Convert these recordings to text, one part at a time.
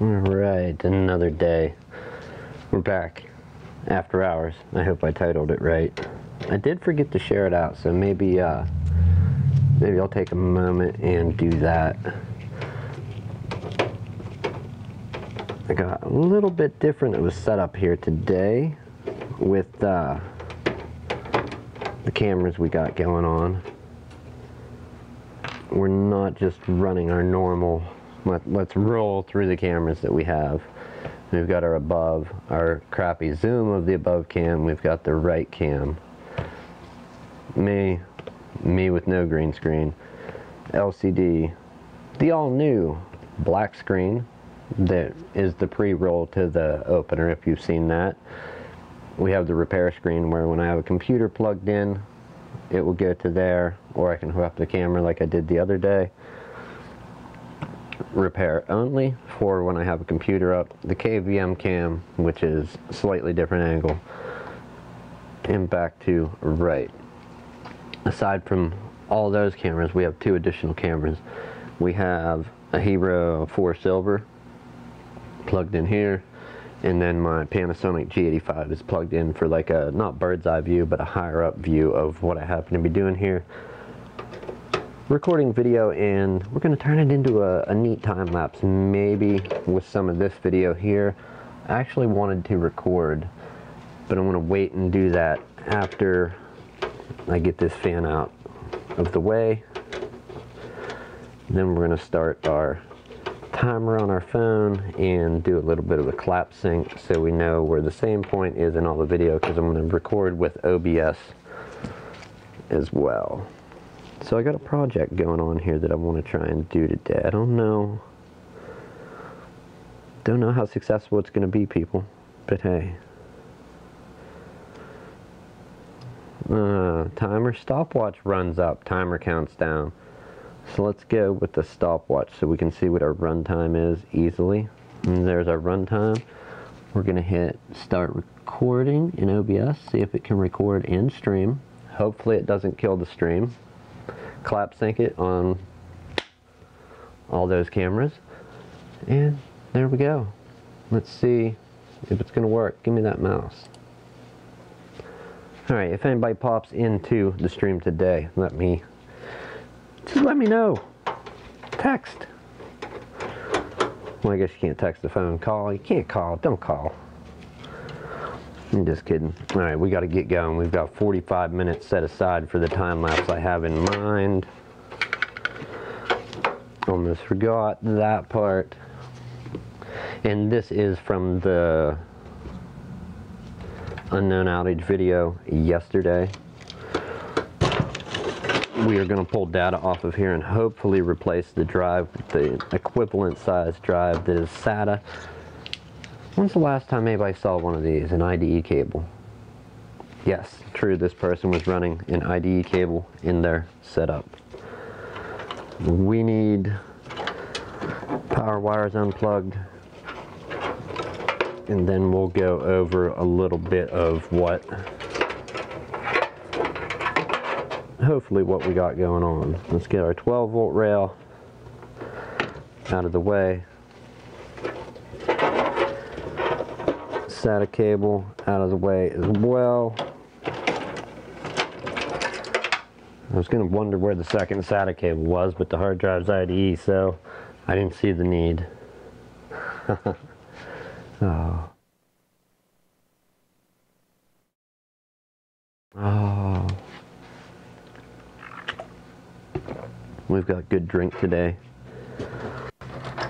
Alright, another day. We're back. After hours. I hope I titled it right. I did forget to share it out, so maybe I'll take a moment and do that. I got a little bit different of a setup here today with the cameras we got going on. We're not just running our normal, let's roll through the cameras that we have. We've got our crappy zoom of the above cam. We've got the right cam. Me with no green screen. LCD. The all new black screen that is the pre-roll to the opener, if you've seen that. We have the repair screen where when I have a computer plugged in, it will go to there, or I can hook up the camera like I did the other day. Repair only for when I have a computer up. The KVM cam, which is a slightly different angle, and back to right. Aside from all those cameras, we have two additional cameras. We have a Hero 4 Silver plugged in here, and then my Panasonic G85 is plugged in for like a, not bird's eye view, but a higher up view of what I happen to be doing here. Recording video, and we're going to turn it into a neat time lapse, maybe with some of this video here. I actually wanted to record, but I'm going to wait and do that after I get this fan out of the way. Then we're going to start our timer on our phone and do a little bit of a clap sync so we know where the same point is in all the video, because I'm going to record with OBS as well. So I got a project going on here that I want to try and do today. I don't know how successful it's going to be, people, but hey. Timer stopwatch runs up, timer counts down. So let's go with the stopwatch so we can see what our runtime is easily. And there's our runtime. We're going to hit start recording in OBS, see if it can record and stream. Hopefully it doesn't kill the stream. Clap sync it on all those cameras, and there we go. Let's see if it's gonna work. Give me that mouse. Alright, if anybody pops into the stream today, let me know. Text. Well, I guess you can't text the phone. Call. You can't call. Don't call. I'm just kidding. Alright, we got to get going. We've got 45 minutes set aside for the time lapse I have in mind. Almost forgot that part. And this is from the Unknown Outage video yesterday. We are going to pull data off of here and hopefully replace the drive with the equivalent size drive that is SATA. When's the last time anybody saw one of these, an IDE cable? Yes, true, this person was running an IDE cable in their setup. We need power wires unplugged, and then we'll go over a little bit of hopefully what we got going on. Let's get our 12 volt rail out of the way. SATA cable out of the way as well. I was going to wonder where the second SATA cable was, but the hard drive's IDE, so I didn't see the need. Oh. Oh. We've got good drink today.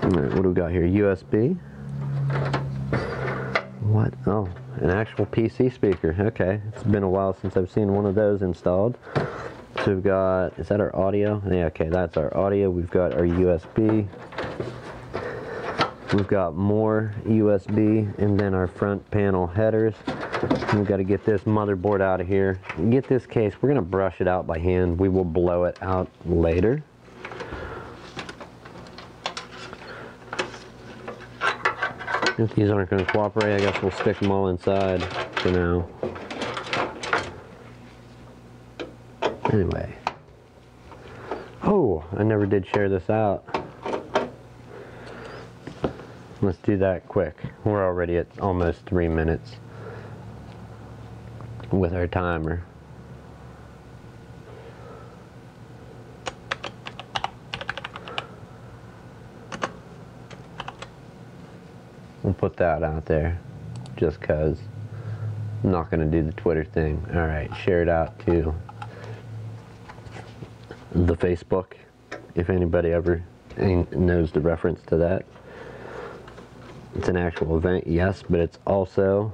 Alright, what do we got here? USB. What? Oh, an actual PC speaker. Okay, it's been a while since I've seen one of those installed. So we've got, is that our audio? Yeah, okay, that's our audio. We've got our USB. We've got more USB, and then our front panel headers. We've got to get this motherboard out of here. Get this case. We're going to brush it out by hand. We will blow it out later. If these aren't going to cooperate, I guess we'll stick them all inside for now. Anyway. Oh, I never did share this out. Let's do that quick. We're already at almost 3 minutes with our timer. We'll put that out there just because I'm not going to do the Twitter thing. Alright, share it out to the Facebook, if anybody ever knows the reference to that. It's an actual event, yes, but it's also,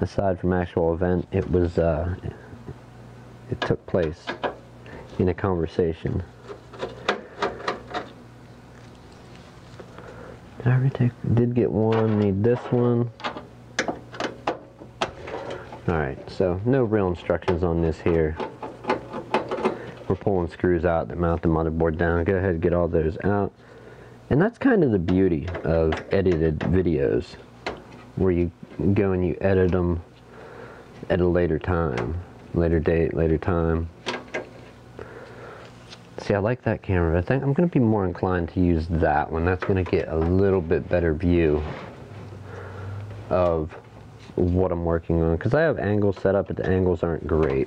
aside from actual event, it was, it took place in a conversation. Did I retake? Did get one, need this one. Alright, so no real instructions on this here. We're pulling screws out that mount the motherboard down. Go ahead and get all those out. And that's kind of the beauty of edited videos, where you go and you edit them at a later time, later date, later time. See, I like that camera. I think I'm going to be more inclined to use that one. That's going to get a little bit better view of what I'm working on, because I have angles set up, but the angles aren't great.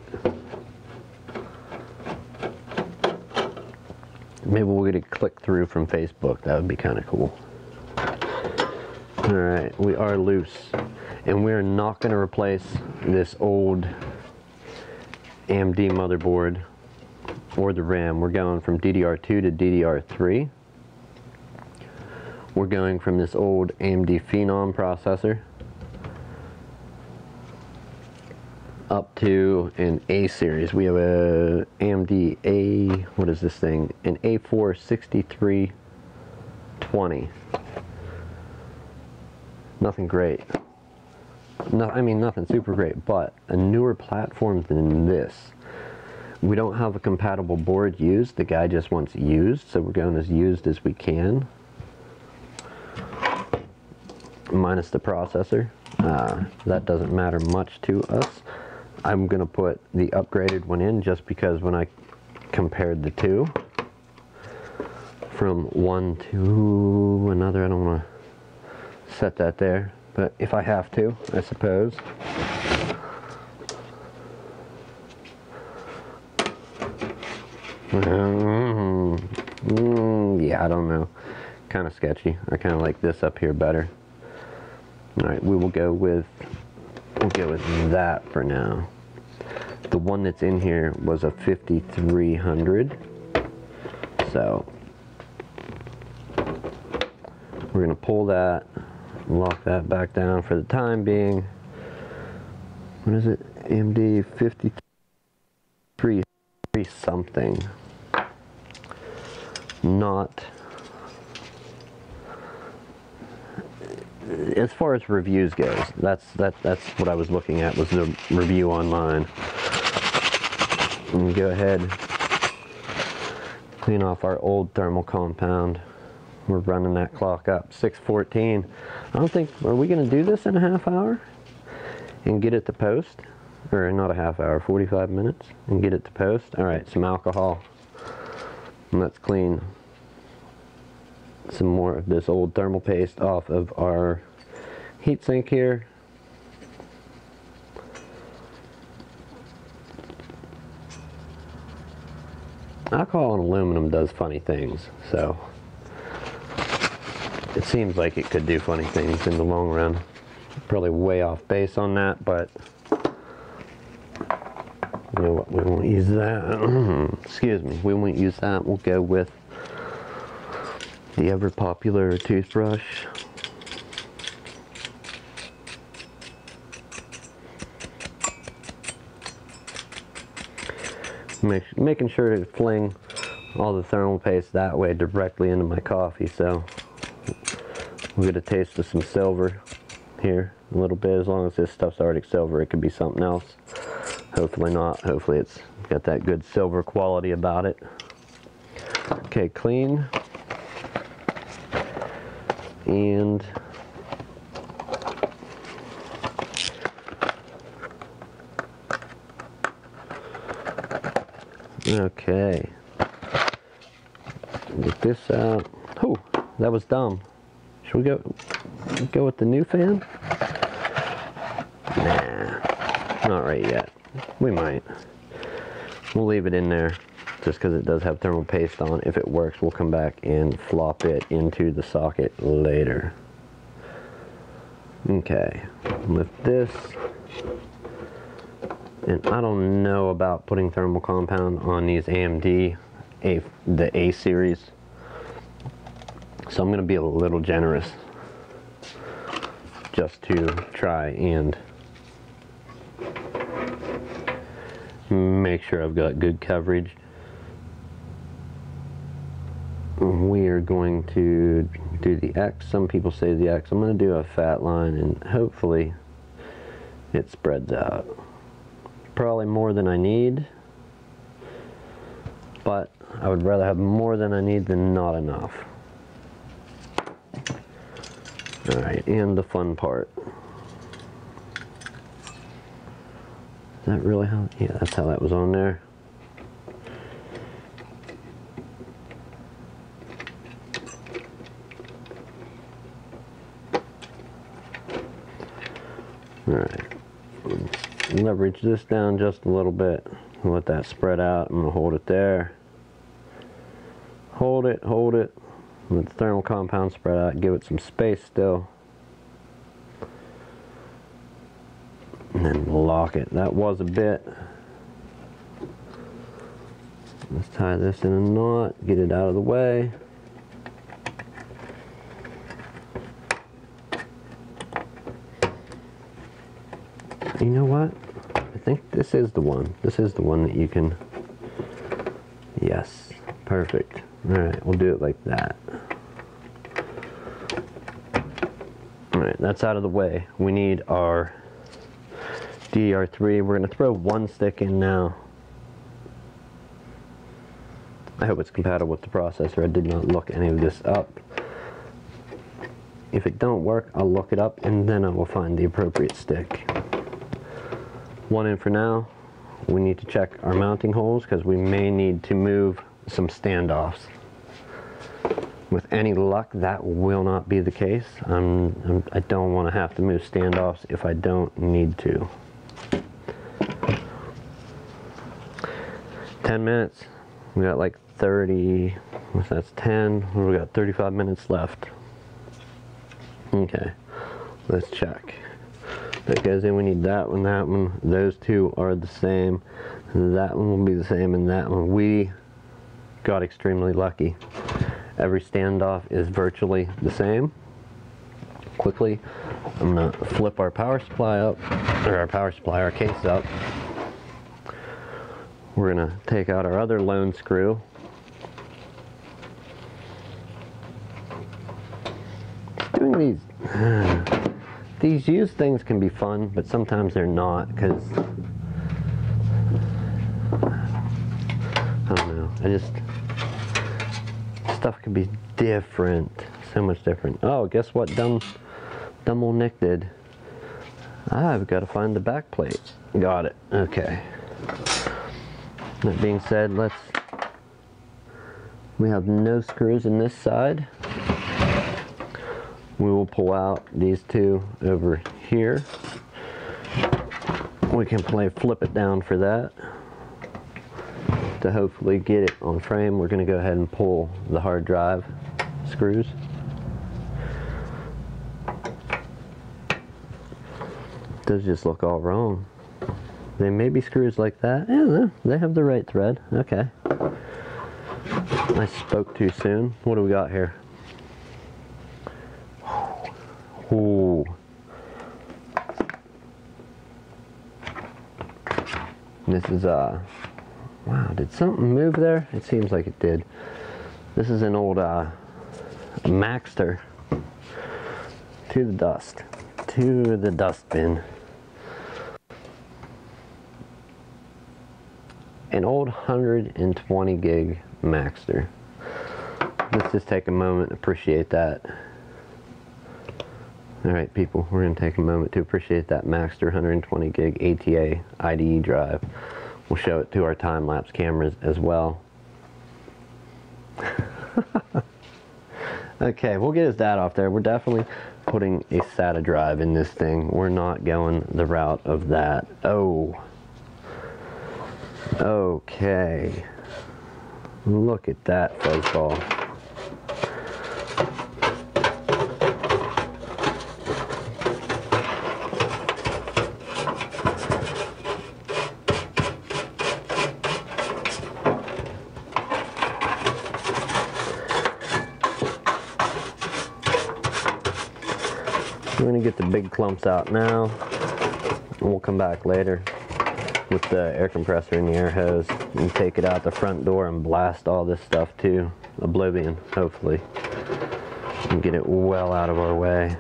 Maybe we'll get a click through from Facebook. That would be kind of cool. Alright, we are loose. And we're not going to replace this old AMD motherboard or the RAM. We're going from DDR2 to DDR3. We're going from this old AMD Phenom processor up to an A series. We have a AMD A, what is this thing? An A4 6320. Nothing great. No, I mean nothing super great, but a newer platform than this. We don't have a compatible board used. The guy just wants used, so we're going as used as we can. Minus the processor. That doesn't matter much to us. I'm going to put the upgraded one in just because when I compared the two from one to another, I don't want to set that there, but if I have to, I suppose. Yeah, I don't know. Kind of sketchy. I kind of like this up here better. Alright, we will go with that for now. The one that's in here was a 5300. So we're going to pull that, lock that back down for the time being. What is it? AMD 53 something. Not, as far as reviews goes, that's what I was looking at, was the review online. And go ahead, clean off our old thermal compound. We're running that clock up, 6:14. I don't think, are we going to do this in a half hour and get it to post? Or not a half hour, 45 minutes and get it to post? Alright, some alcohol. And let's clean some more of this old thermal paste off of our heatsink here. Alcohol and aluminum does funny things, so it seems like it could do funny things in the long run. Probably way off base on that, but know what, we won't use that. Excuse me, we won't use that. We'll go with the ever popular toothbrush. Making sure to fling all the thermal paste that way directly into my coffee, so we'll get a taste of some silver here a little bit. As long as this stuff's Arctic silver, it could be something else. Hopefully not. Hopefully it's got that good silver quality about it. Okay, clean. And okay, get this out. Oh, that was dumb. Should we go with the new fan? Nah, not right yet. We might. We'll leave it in there just because it does have thermal paste on. If it works, we'll come back and flop it into the socket later. Okay, lift this. And I don't know about putting thermal compound on these AMD, the A series. So I'm going to be a little generous just to try and make sure I've got good coverage. We are going to do the X. Some people say the X. I'm going to do a fat line and hopefully it spreads out. Probably more than I need, but I would rather have more than I need than not enough. Alright, and the fun part. Is that really how? Yeah, that's how that was on there. Alright. Leverage this down just a little bit. Let that spread out. I'm going to hold it there. Hold it, hold it. Let the thermal compound spread out. Give it some space still. And then lock it. That was a bit. Let's tie this in a knot. Get it out of the way. You know what? I think this is the one. This is the one that you can... Yes. Perfect. Alright, we'll do it like that. Alright, that's out of the way. We need our DDR3. We're going to throw one stick in now. I hope it's compatible with the processor. I did not look any of this up. If it don't work, I'll look it up and then I will find the appropriate stick. One in for now. We need to check our mounting holes because we may need to move some standoffs. With any luck, that will not be the case. I don't want to have to move standoffs if I don't need to. 10 minutes. We got like 30, that's 10. We got 35 minutes left. Okay, let's check. That goes in, we need that one, that one. Those two are the same. That one will be the same, and that one. We got extremely lucky. Every standoff is virtually the same. Quickly, I'm gonna flip our power supply up, or our case up. We're gonna take out our other lone screw. Doing these used things can be fun, but sometimes they're not, because I don't know, stuff can be different, so much different. Oh, guess what dumb old Nick did? I've got to find the back plate. Got it. Okay. That being said, we have no screws in this side. We will pull out these two over here. We can flip it down for that. To hopefully get it on frame, we're going to go ahead and pull the hard drive screws. Those just look all wrong. They may be screws like that. Yeah, they have the right thread. Okay. I spoke too soon. What do we got here? Ooh. This is wow, did something move there? It seems like it did. This is an old Maxter. To the dust. To the dustbin. An old 120 gig Maxter. Let's just take a moment to appreciate that. Alright people, we're going to take a moment to appreciate that Maxter 120 gig ATA IDE drive. We'll show it to our time-lapse cameras as well. Okay, we'll get his dad off there. We're definitely putting a SATA drive in this thing. We're not going the route of that. Oh. Okay. Look at that fuzzball. We're going to get the big clumps out now, and we'll come back later with the air compressor and the air hose and take it out the front door and blast all this stuff to oblivion, hopefully, and get it well out of our way.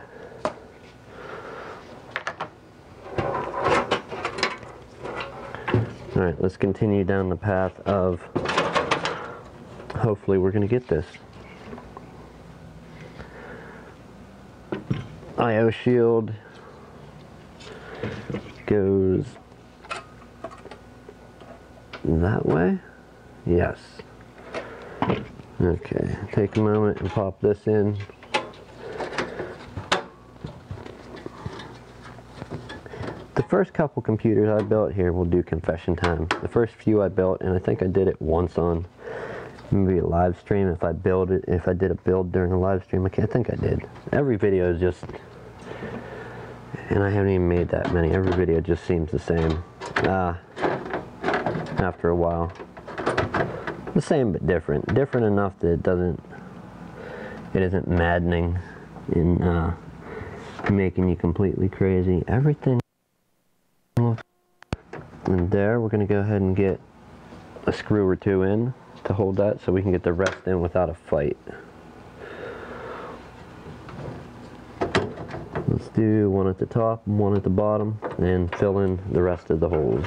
Alright, let's continue down the path of hopefully we're going to get this. I/O shield goes that way? Yes. Okay, take a moment and pop this in. The first couple computers I built here, will do confession time. The first few I built, and I think I did it once on maybe a live stream. If I did a build during a live stream, I think I did. Every video is just, and I haven't even made that many. Every video just seems the same. After a while, the same but different. Different enough that it isn't maddening in making you completely crazy. Everything. And there, we're going to go ahead and get a screw or two in to hold that so we can get the rest in without a fight. Let's do one at the top and one at the bottom and fill in the rest of the holes.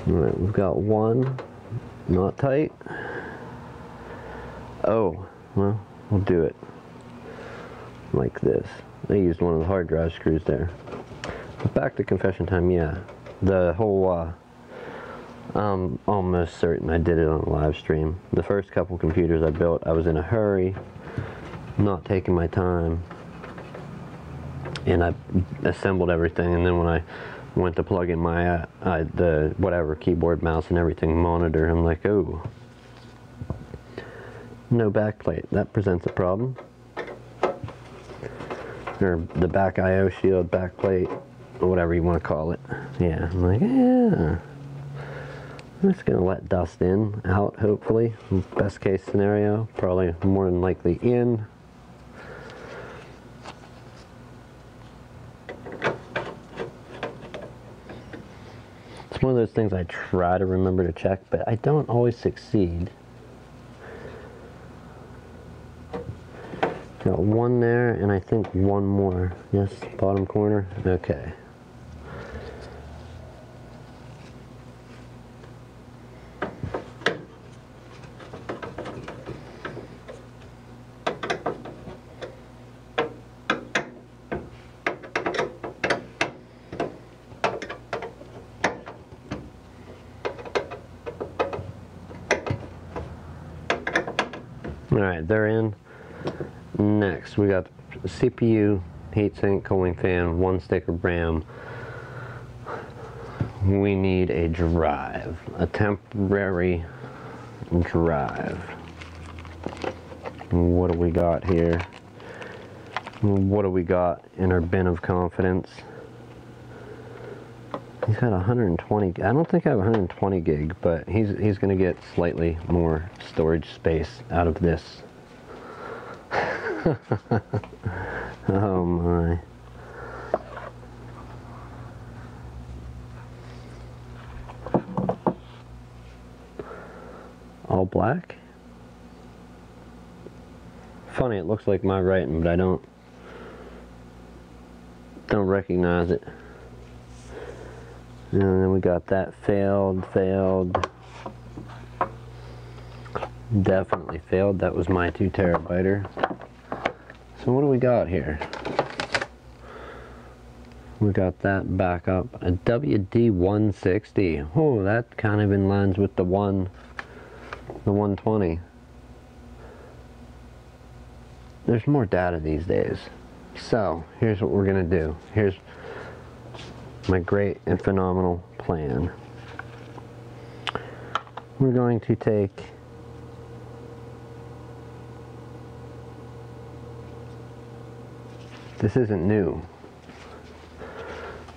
Alright, we've got one not tight. Oh, well, we'll do it like this. I used one of the hard drive screws there. But back to confession time, yeah. The whole, I'm almost certain I did it on a live stream. The first couple computers I built, I was in a hurry, not taking my time, and I assembled everything, and then when I went to plug in my, the whatever, keyboard, mouse, and everything, monitor, I'm like, oh, no backplate. That presents a problem. Or the back I/O shield, backplate, or whatever you want to call it. Yeah, I'm like, yeah. I'm just gonna let dust out, hopefully. Best case scenario, probably more than likely in. It's one of those things I try to remember to check, but I don't always succeed. Got one there, and I think one more. Yes, bottom corner. Okay. Alright, they're in. Next, we got the CPU, heatsink, cooling fan, one stick of RAM. We need a drive, a temporary drive. What do we got here? What do we got in our bin of confidence? He's got 120. I don't think I have 120 gig, but he's going to get slightly more storage space out of this. Oh my. All black? Funny, it looks like my writing, but I don't recognize it. And then we got that failed. Definitely failed. That was my 2 terabyter. So what do we got here? We got that back up. A WD-160. Oh, that kind of in lines with the 120. There's more data these days. So, here's what we're going to do. Here's my great and phenomenal plan. We're going to take this isn't new.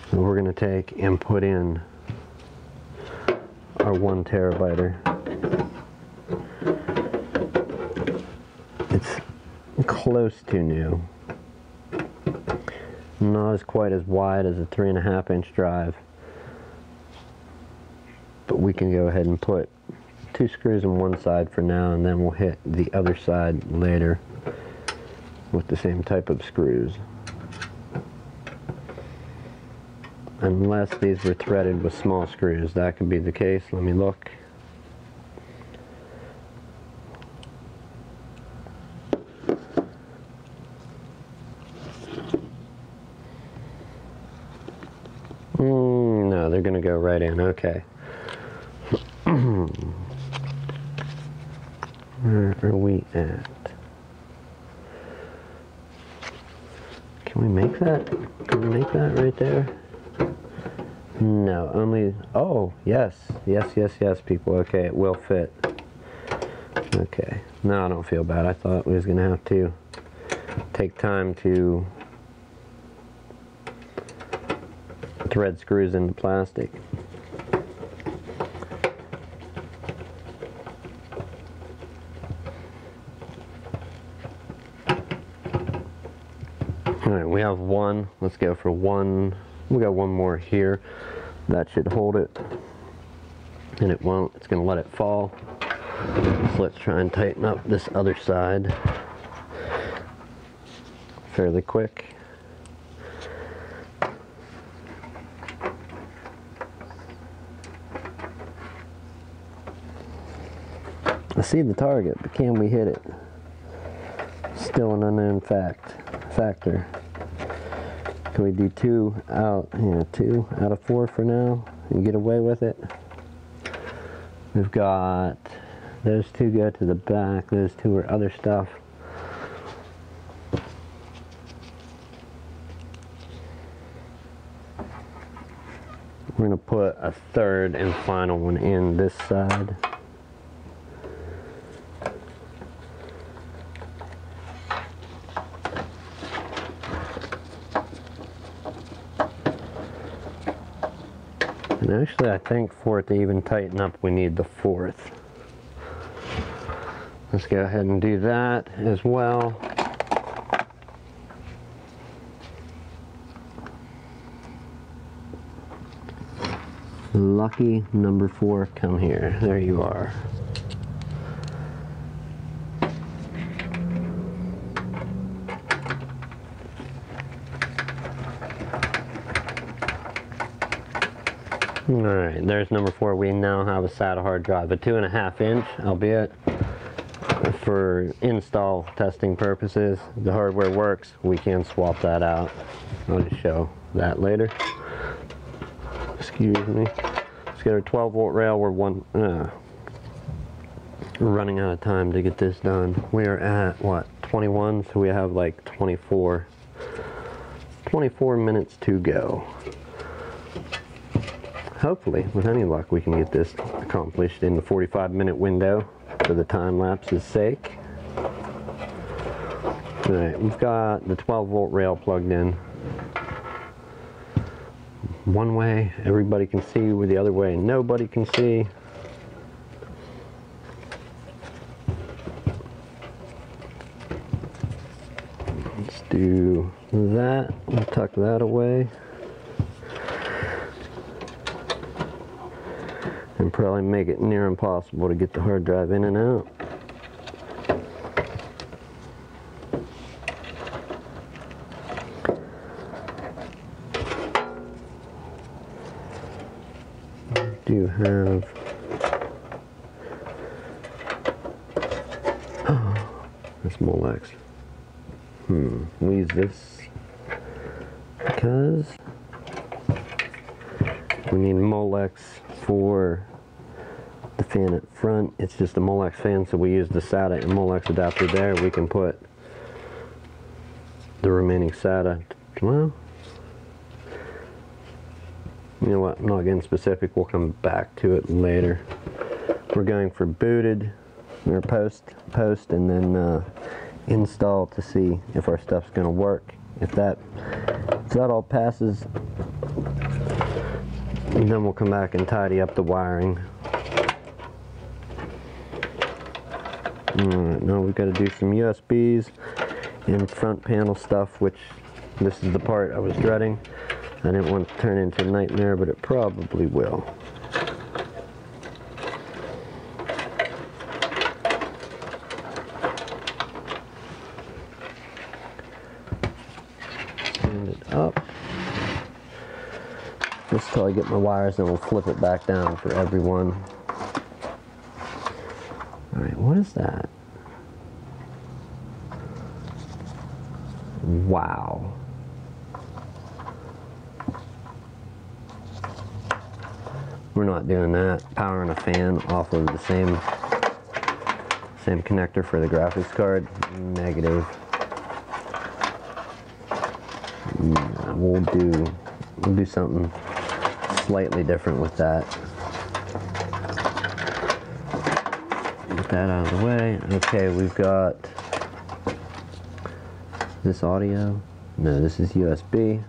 So we're going to take and put in our 1 terabyter. It's close to new. Not as quite as wide as a 3.5-inch drive, but we can go ahead and put 2 screws on one side for now, and then we'll hit the other side later with the same type of screws. Unless these were threaded with small screws, that could be the case. Let me look. No, they're going to go right in. Okay. Where are we at? Can we make that? Can we make that right there? No, only, oh, yes, people. Okay, it will fit. Okay, no, I don't feel bad. I thought we was going to have to take time to thread screws into plastic. Alright, we have 1. Let's go for 1. We got 1 more here. That should hold it. And it won't. It's going to let it fall. So let's try and tighten up this other side fairly quick. I see the target, but can we hit it? Still an unknown factor. Can we do 2 out? Yeah, 2 out of 4 for now and get away with it? We've got those 2 go to the back. Those 2 are other stuff. We're going to put a 3rd and final one in this side. And actually, I think for it to even tighten up, we need the 4th. Let's go ahead and do that as well. Lucky number 4, come here. There you are. Alright, there's number 4. We now have a SATA hard drive, a 2.5-inch, albeit for install testing purposes. The hardware works, we can swap that out. I'll just show that later. Excuse me. Let's get our 12-volt rail. We're running out of time to get this done. We are at, what, 21? So we have like 24 minutes to go. Hopefully, with any luck, we can get this accomplished in the 45-minute window for the time lapse's sake. Alright, we've got the 12-volt rail plugged in. one way everybody can see, with the other way nobody can see. Let's do that. We'll tuck that away. And probably make it near impossible to get the hard drive in and out. Do have this Molex. We use this because we need Molex for the fan at front. It's just a Molex fan, so we use the SATA and Molex adapter there. We can put the remaining SATA, well, you know what, I'm not getting specific, we'll come back to it later. We're going for booted, or post, and then install to see if our stuff's going to work. If that all passes, then we'll come back and tidy up the wiring. Alright, now we've got to do some USBs and front panel stuff, which this is the part I was dreading. I didn't want it to turn into a nightmare, but it probably will. Stand it up. Just till I get my wires, and we'll flip it back down for everyone. Alright, what is that? Wow. We're not doing that. Powering a fan off of the same connector for the graphics card. Negative. We'll do something slightly different with that. Get that out of the way. Okay, we've got this audio. No, this is USB.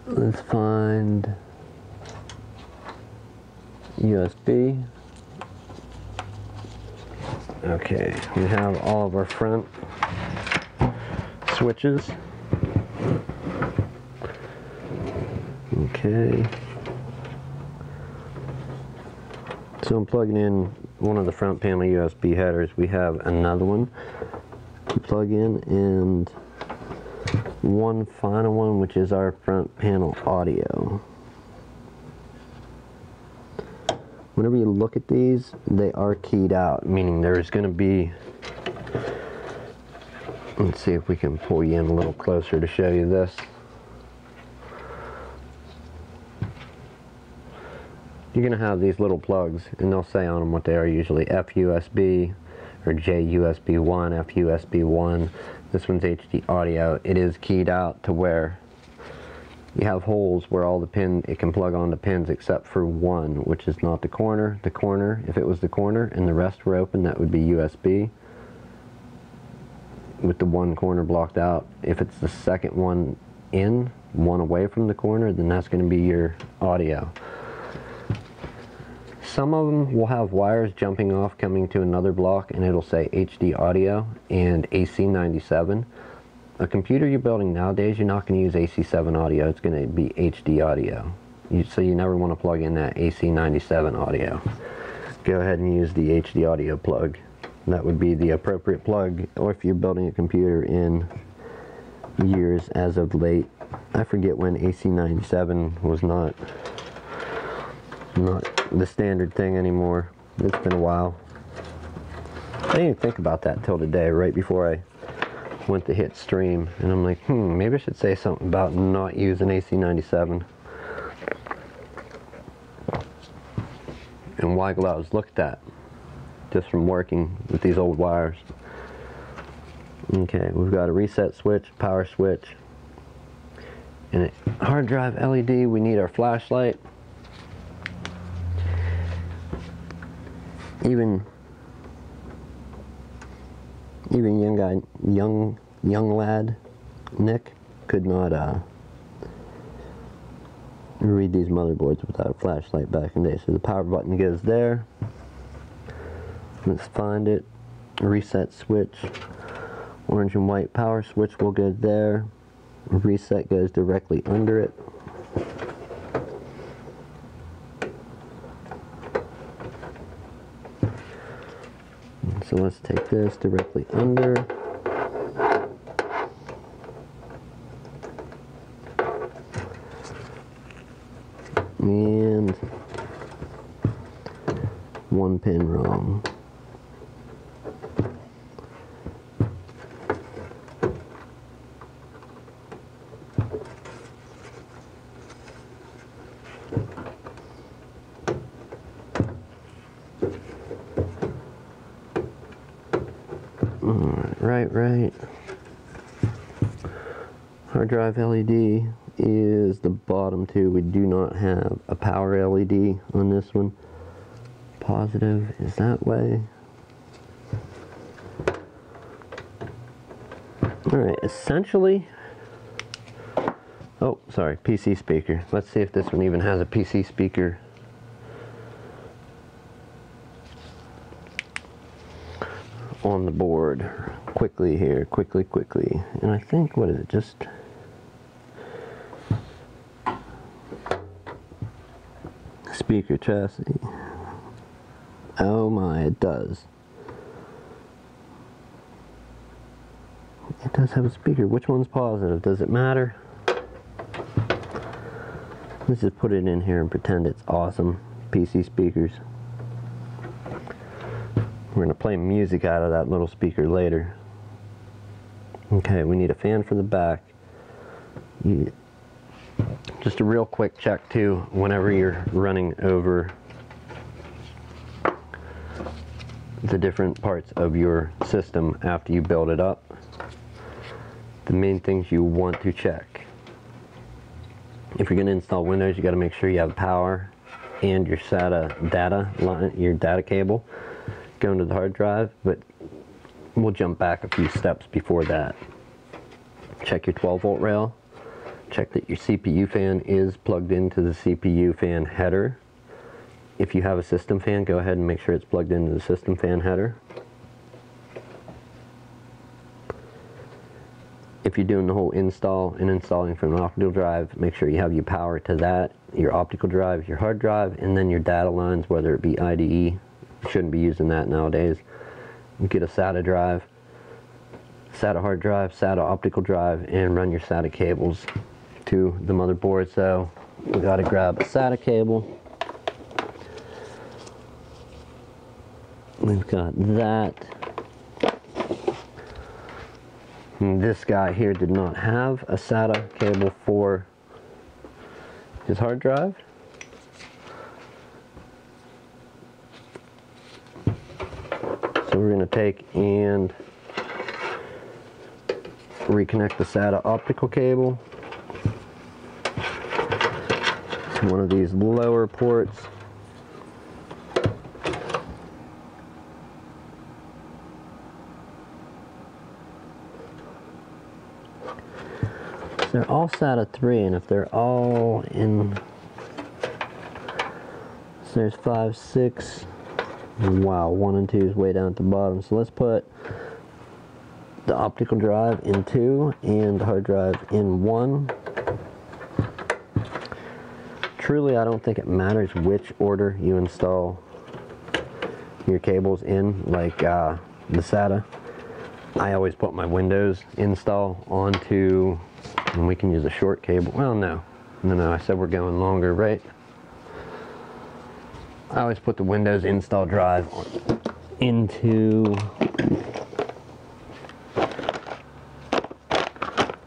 Let's find USB. Okay, we have all of our front switches. Okay. So I'm plugging in one of the front panel USB headers. We have another one to plug in, and one final one, which is our front panel audio. Whenever you look at these, they are keyed out, meaning there's going to be, let's see if we can pull you in a little closer to show you this. You're going to have these little plugs, and they'll say on them what they are, usually FUSB or JUSB1, FUSB1. This one's HD audio. It is keyed out to where you have holes where all the pin, it can plug on the pins except for one, which is not the corner. The corner, if it was the corner and the rest were open, that would be USB with the one corner blocked out. If it's the second one in, one away from the corner, then that's going to be your audio. Some of them will have wires jumping off coming to another block, and it'll say HD audio and AC97. A computer you're building nowadays, you're not going to use AC7 audio, it's going to be HD audio. So you never want to plug in that AC97 audio. Go ahead and use the HD audio plug. That would be the appropriate plug, or if you're building a computer in years as of late. I forget when AC97 was not the standard thing anymore. It's been a while. I didn't even think about that till today, right before I went to hit stream, and I'm like, maybe I should say something about not using AC97. And why gloves? Look at that, just from working with these old wires. Okay, we've got a reset switch, power switch, and a hard drive LED. We need our flashlight. Even young lad Nick could not read these motherboards without a flashlight back in the day. So the power button goes there. Let's find it. Reset switch. Orange and white power switch will go there. Reset goes directly under it. So let's take this directly under. And one pin wrong. Right. Hard drive LED is the bottom two. We do not have a power LED on this one. Positive is that way. Alright, essentially, oh, sorry, PC speaker. Let's see if this one even has a PC speaker. On the board. Quickly here, quickly. And I think, what is it, just speaker chassis. Oh my, it does. It does have a speaker. Which one's positive? Does it matter? Let's just put it in here and pretend it's awesome. PC speakers. We're going to play music out of that little speaker later. Okay, we need a fan for the back. Just a real quick check too, whenever you're running over the different parts of your system after you build it up. The main things you want to check. If you're going to install Windows, you got to make sure you have power and your SATA data line, your data cable going to the hard drive, but we'll jump back a few steps before that. Check your 12-volt rail. Check that your CPU fan is plugged into the CPU fan header. If you have a system fan, go ahead and make sure it's plugged into the system fan header. If you're doing the whole install and installing from an optical drive, make sure you have your power to that, your optical drive, your hard drive, and then your data lines, whether it be IDE. Shouldn't be using that nowadays. You get a SATA drive, SATA hard drive, SATA optical drive, and run your SATA cables to the motherboard. So we got to grab a SATA cable. We've got that. And this guy here did not have a SATA cable for his hard drive. So we're going to take and reconnect the SATA optical cable to one of these lower ports. So they're all SATA 3, and if they're all in, so there's 5, 6. Wow, 1 and 2 is way down at the bottom. So let's put the optical drive in 2 and the hard drive in 1. Truly, I don't think it matters which order you install your cables in, like the SATA. I always put my Windows install onto, and we can use a short cable. Well, no, I said we're going longer, right? I always put the Windows install drive into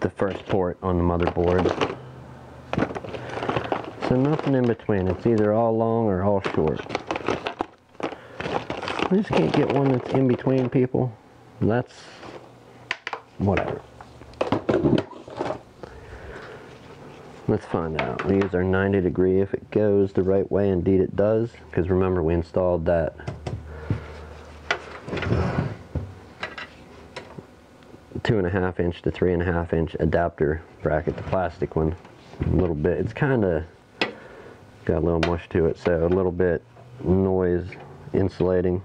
the first port on the motherboard. So nothing in between. It's either all long or all short. I just can't get one that's in between, people. That's whatever. Let's find out. We use our 90 degree if it goes the right way. Indeed it does, because remember we installed that .2.5 inch to 3.5 inch adapter bracket, the plastic one, a little bit. It's kind of, got a little mush to it, so a little bit noise insulating.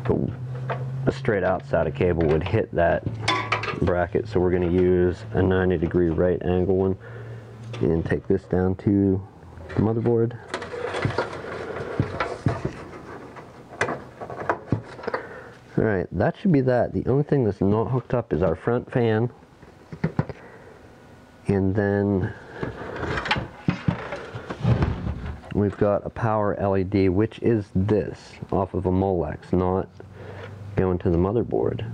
But a straight outside of cable would hit that bracket, so we're going to use a 90-degree right angle one and take this down to the motherboard. Alright, that should be that. The only thing that's not hooked up is our front fan, and then we've got a power LED, which is this, off of a Molex, not going to the motherboard.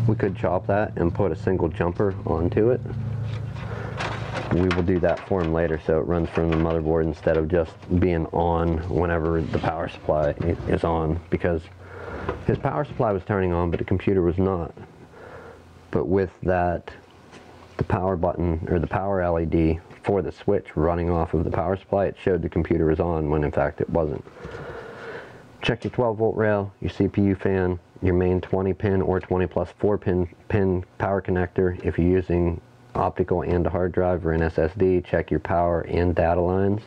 We could chop that and put a single jumper onto it. We will do that for him later, so it runs from the motherboard instead of just being on whenever the power supply is on, because his power supply was turning on but the computer was not. But with that, the power button, or the power LED for the switch running off of the power supply, it showed the computer was on when in fact it wasn't. Check your 12-volt rail, your CPU fan, your main 20-pin or 20 plus 4-pin power connector. If you're using optical and a hard drive or an SSD, check your power and data lines.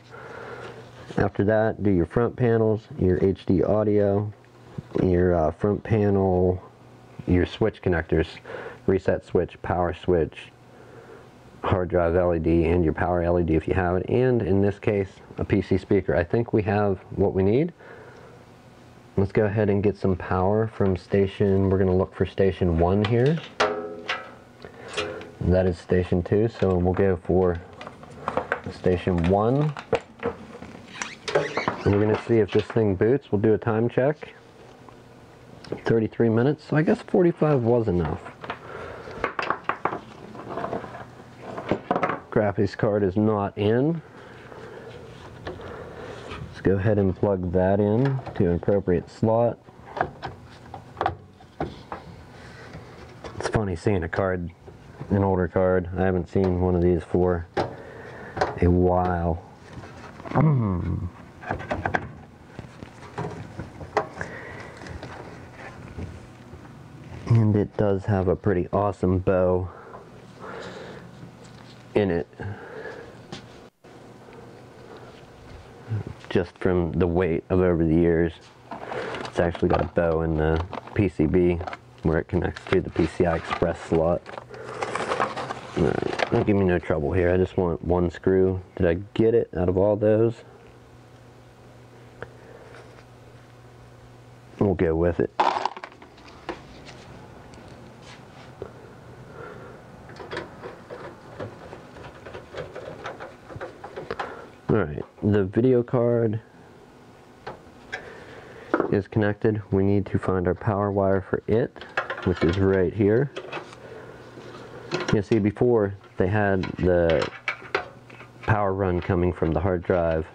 After that, do your front panels, your HD audio, your front panel, your switch connectors, reset switch, power switch, hard drive LED, and your power LED if you have it, and in this case, a PC speaker. I think we have what we need. Let's go ahead and get some power from station. We're going to look for station 1 here. That is station 2, so we'll go for station 1. And we're going to see if this thing boots. We'll do a time check. 33 minutes, so I guess 45 was enough. Graphics card is not in. Let's go ahead and plug that in to an appropriate slot. It's funny seeing a card, an older card. I haven't seen one of these for a while. And it does have a pretty awesome bow in it, just from the weight of over the years. It's actually got a bow in the PCB where it connects to the PCI Express slot. Alright, don't give me no trouble here. I just want one screw. Did I get it out of all those? We'll go with it. Alright, the video card is connected. We need to find our power wire for it, which is right here. You see, before they had the power run coming from the hard drive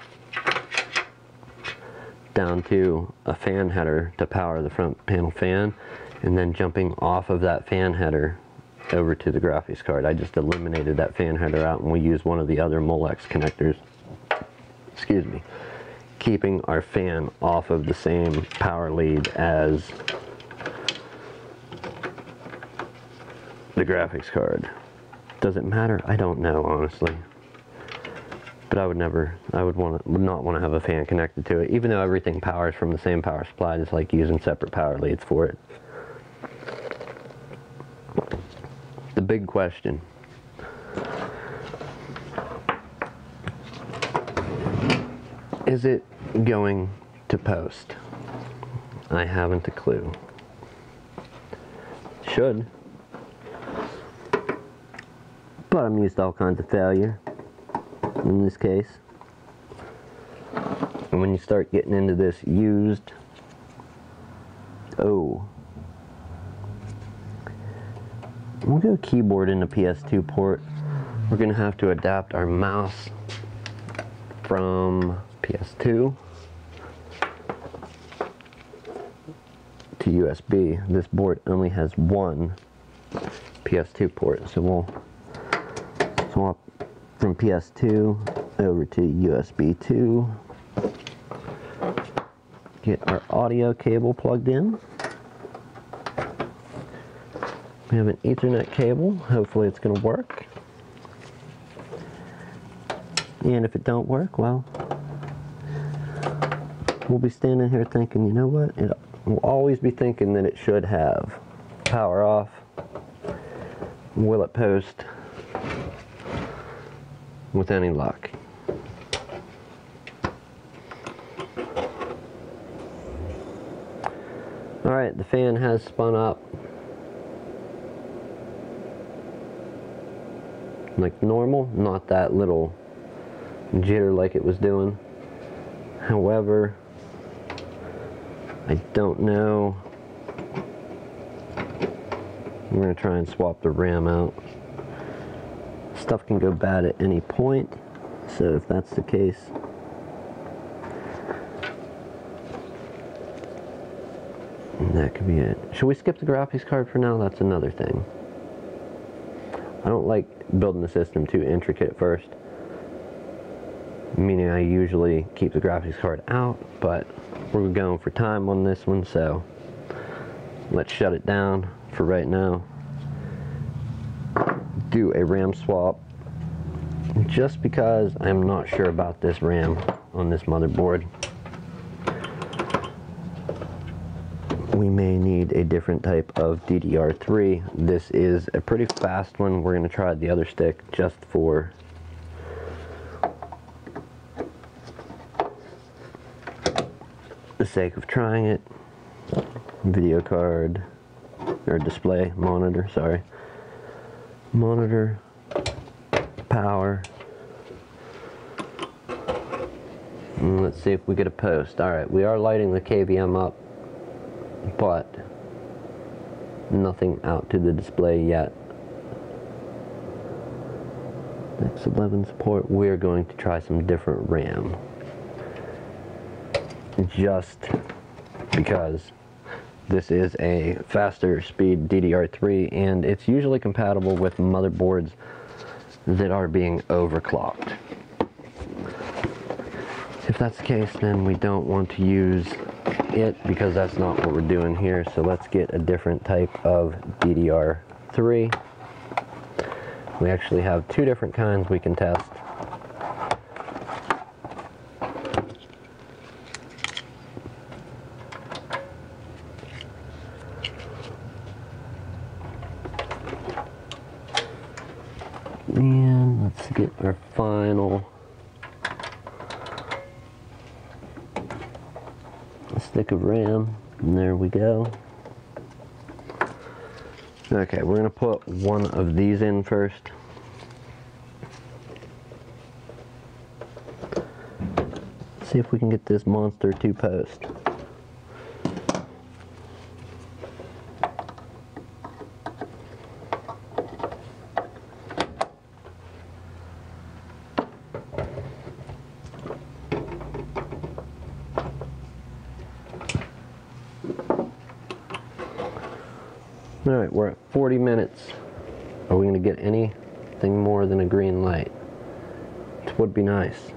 down to a fan header to power the front panel fan, and then jumping off of that fan header over to the graphics card. I just eliminated that fan header out and we used one of the other Molex connectors. Excuse me, keeping our fan off of the same power lead as the graphics card. Does it matter? I don't know, honestly. But I would not want to have a fan connected to it, even though everything powers from the same power supply. It's like using separate power leads for it. The big question. Is it going to post? I haven't a clue. Should. But I'm used to all kinds of failure in this case. And when you start getting into this used, we'll go keyboard into PS2 port. We're going to have to adapt our mouse from PS2 to USB. This board only has one PS2 port, so we'll swap from PS2 over to USB 2. Get our audio cable plugged in. We have an Ethernet cable. Hopefully it's going to work. And if it don't work, well, we'll be standing here thinking, you know what? We'll always be thinking that it should have. Power off. Will it post? With any luck. Alright, the fan has spun up like normal, not that little jitter like it was doing. However, I don't know. We're going to try and swap the RAM out. Stuff can go bad at any point, so if that's the case, that could be it. Should we skip the graphics card for now? That's another thing. I don't like building the system too intricate at first, meaning I usually keep the graphics card out, but we're going for time on this one, so let's shut it down for right now. Do a RAM swap, just because I'm not sure about this RAM on this motherboard. We may need a different type of DDR3. This is a pretty fast one. We're going to try the other stick just for the sake of trying it. Video card, or display, monitor, sorry. Monitor, power. And let's see if we get a post. Alright, we are lighting the KVM up, but nothing out to the display yet. X11 support. We're going to try some different RAM, just because this is a faster speed DDR3 and it's usually compatible with motherboards that are being overclocked. If that's the case, then we don't want to use it, because that's not what we're doing here. So let's get a different type of DDR3. We actually have two different kinds we can test. And let's get our final stick of RAM, and there we go. Okay, we're going to put one of these in first. See if we can get this monster to post. Alright, we're at 40 minutes. Are we going to get anything more than a green light? It would be nice.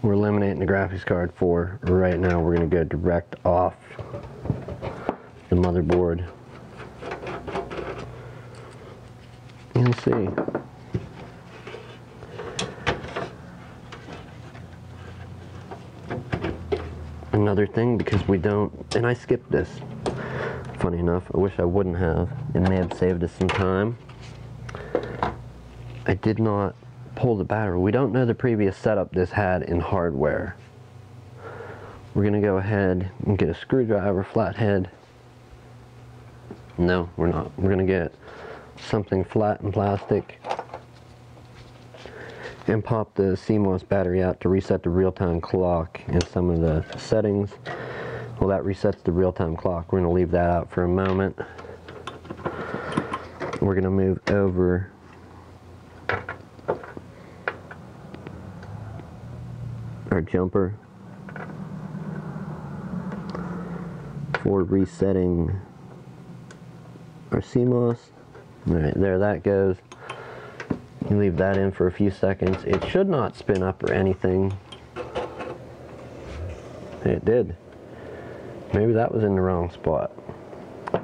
We're eliminating the graphics card for right now. We're going to go direct off the motherboard and see. Another thing, because we don't, and I skipped this, funny enough, I wish I wouldn't have. It may have saved us some time. I did not pull the battery. We don't know the previous setup this had in hardware. We're going to go ahead and get a screwdriver, flathead. No, we're not. We're going to get something flat and plastic and pop the CMOS battery out to reset the real-time clock and some of the settings. Well, that resets the real-time clock. We're going to leave that out for a moment. We're going to move over our jumper for resetting our CMOS. Alright, there that goes. You leave that in for a few seconds. It should not spin up or anything. It did. Maybe that was in the wrong spot.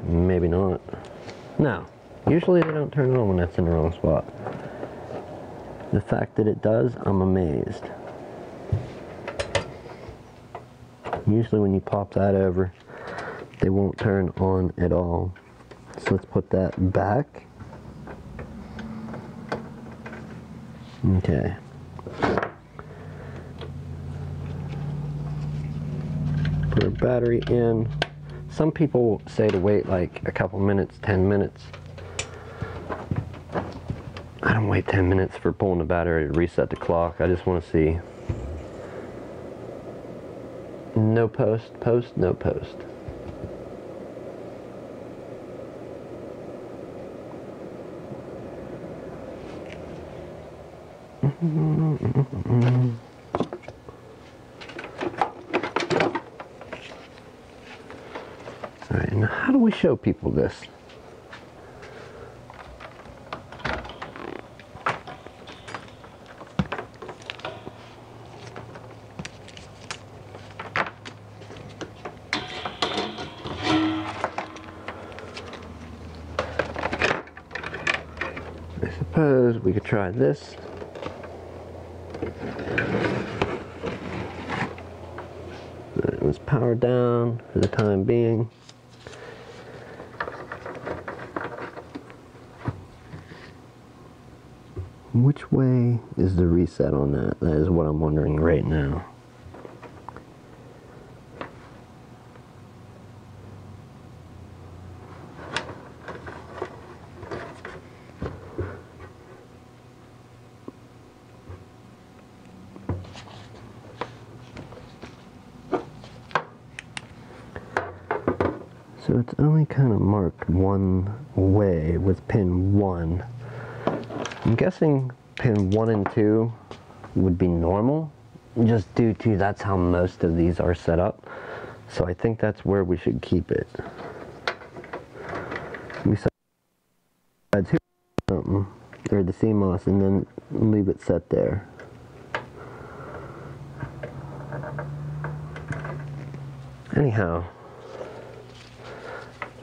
Maybe not. No. Usually they don't turn on when that's in the wrong spot. The fact that it does, I'm amazed. Usually when you pop that over, they won't turn on at all. So let's put that back. Okay. Put our battery in. Some people say to wait like a couple minutes, 10 minutes. I don't wait 10 minutes for pulling the battery to reset the clock. I just want to see. No post, post, no post. Alright, now how do we show people this? I suppose we could try this. It was powered down for the time being. Which way is the reset on that? That is what I'm wondering right now. So it's only kind of marked one way with pin 1. I'm guessing pin 1 and 2 would be normal, just due to that's how most of these are set up. So I think that's where we should keep it. Besides something, or the CMOS, and then leave it set there. Anyhow,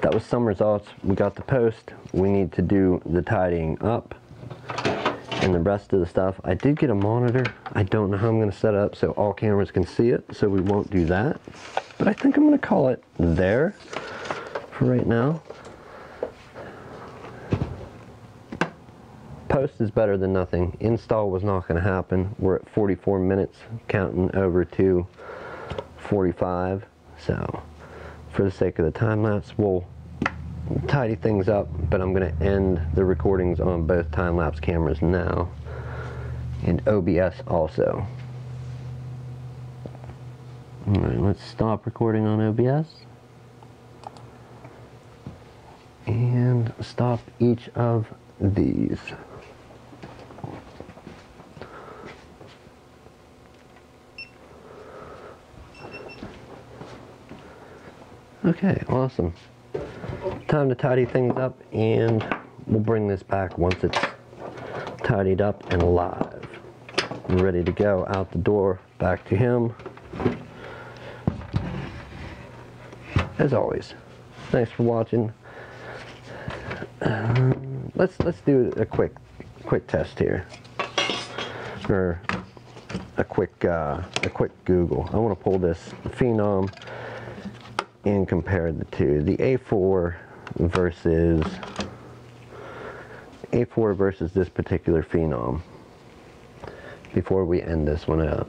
that was some results. We got the post. We need to do the tidying up and the rest of the stuff. I did get a monitor. I don't know how I'm going to set it up so all cameras can see it, so we won't do that. But I think I'm going to call it there for right now. Post is better than nothing. Install was not going to happen. We're at 44 minutes, counting over to 45. So for the sake of the time lapse, we'll tidy things up, but I'm going to end the recordings on both time-lapse cameras now, and OBS also. Alright, let's stop recording on OBS and stop each of these. Okay, awesome. Time to tidy things up, and we'll bring this back once it's tidied up and alive. Ready to go out the door, back to him. As always, thanks for watching. Let's do a quick test here, or a quick Google. I want to pull this Phenom and compare the two, the A4 versus this particular Phenom, before we end this one out.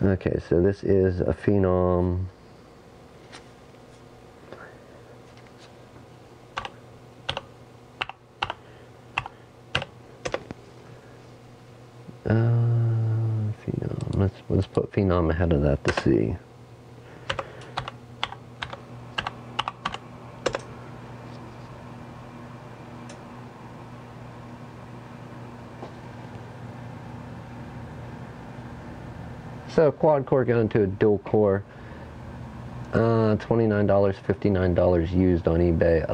Okay, so this is a Phenom. Phenom. Let's put Phenom ahead of that to see. So quad core going to a dual core, $29, $59 used on eBay,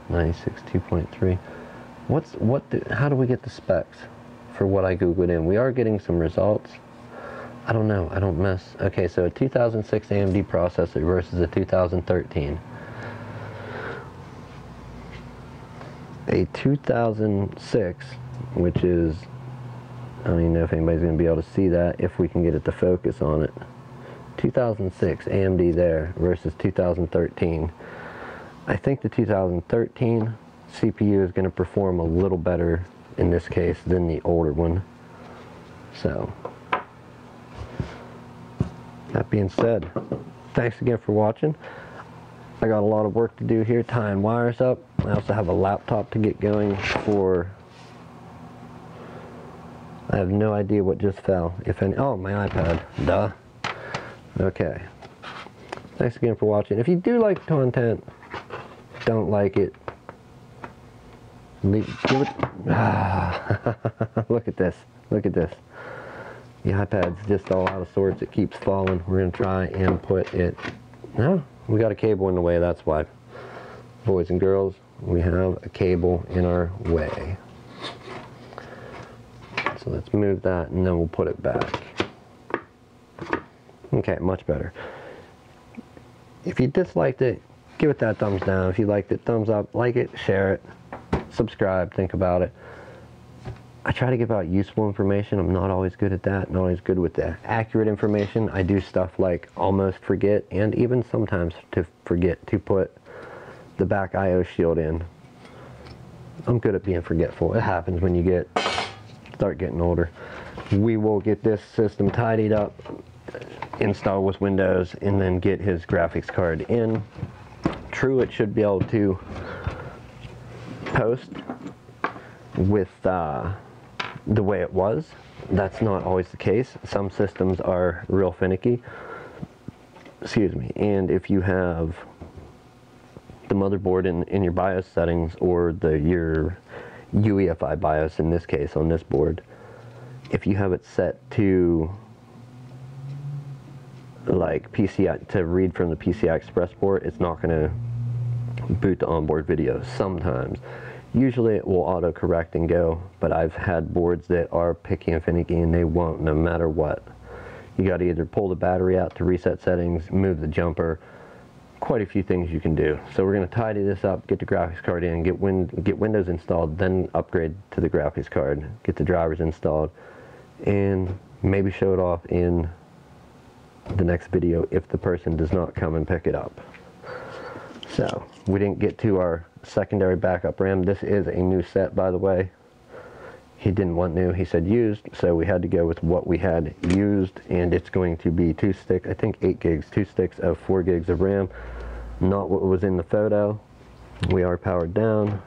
96 2.3. How do we get the specs for what I googled in? We are getting some results. I don't know, I don't mess. Okay, so a 2006 AMD processor versus a 2013. A 2006, which is, I don't even know if anybody's going to be able to see that if we can get it to focus on it. 2006 AMD there versus 2013. I think the 2013 CPU is going to perform a little better in this case than the older one. So, that being said, thanks again for watching. I got a lot of work to do here tying wires up. I also have a laptop to get going for, I have no idea what just fell. If any, oh, my iPad, duh. Okay. Thanks again for watching. If you do like the content, don't like it, give it, look at this, look at this. The iPad's just all out of sorts, it keeps falling. We're going to try and put it, no, we got a cable in the way, that's why. Boys and girls, we have a cable in our way. So let's move that and then we'll put it back. Okay, much better. If you disliked it, give it that thumbs down. If you liked it, thumbs up, like it, share it, subscribe, think about it. I try to give out useful information. I'm not always good at that, not always good with the accurate information. I do stuff like almost forget, and even sometimes to forget to put the back I/O shield in. I'm good at being forgetful. It happens when you start getting older. We will get this system tidied up, install with Windows, and then get his graphics card in. True, it should be able to post with the way it was. That's not always the case. Some systems are real finicky. Excuse me. And if you have the motherboard in your BIOS settings, or your UEFI BIOS in this case on this board, if you have it set to like PCI, to read from the PCI Express port, it's not going to boot the onboard videos sometimes. Usually it will auto-correct and go, but I've had boards that are picky and finicky and they won't, no matter what. You got to either pull the battery out to reset settings, move the jumper, quite a few things you can do. So we're going to tidy this up, get the graphics card in, get Windows installed, then upgrade to the graphics card, get the drivers installed, and maybe show it off in the next video if the person does not come and pick it up. So, we didn't get to our secondary backup RAM. This is a new set, by the way. He didn't want new, he said used, so we had to go with what we had used, and it's going to be 2 sticks, I think 8 gigs, 2 sticks of 4 gigs of RAM. Not what was in the photo. We are powered down.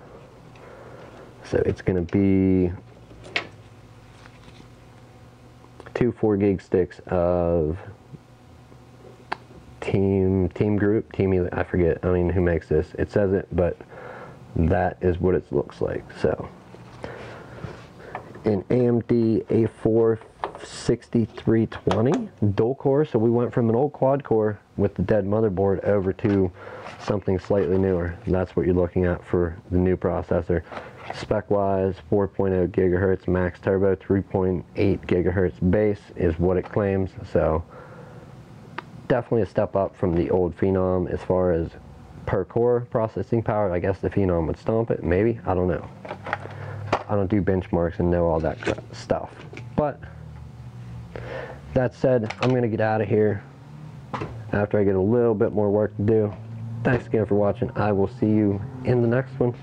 So it's going to be 2 4 gig sticks of I forget, I mean, who makes this? It says it, but that is what it looks like. So, an AMD A4 6320 dual core. So we went from an old quad core with the dead motherboard over to something slightly newer. And that's what you're looking at for the new processor. Spec wise, 4.0 gigahertz max turbo, 3.8 gigahertz base is what it claims. So definitely a step up from the old Phenom as far as per core processing power. I guess the Phenom would stomp it, maybe, I don't know. I don't do benchmarks and know all that stuff. But that said, I'm going to get out of here after I get a little bit more work to do. Thanks again for watching. I will see you in the next one.